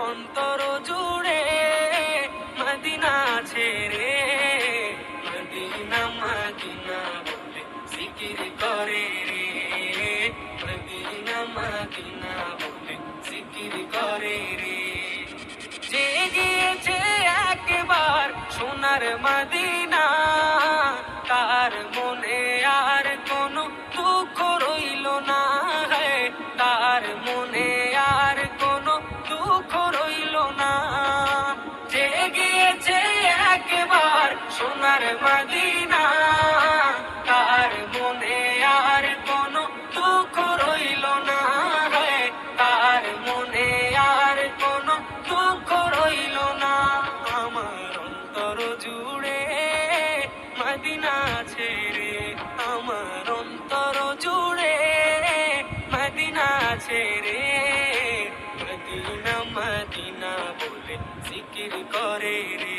অন্তর জুড়ে মদিনা ছেড়ে, মদিনা মদিনা বলে জিকির করে রে, মদিনা মদিনা বলে জিকির করে রে। যে গিয়েছে একবার সোনার মদিনা, তার মনে আর কোনো দুঃখ রইল না, তার মনে আর কোনো দুঃখ রইল না। যে গিয়েছে একবার সোনার মদিনা, তার মনে আর কোনো দুঃখ রইল না, তার মনে আর কোনো দুঃখ রইল না। আমার অন্তর জুড়ে মদিনা ছেড়ে, আমার অন্তর জুড়ে মদিনা ছেড়ে, মদিনা মদিনা বলে জিকির করে রে।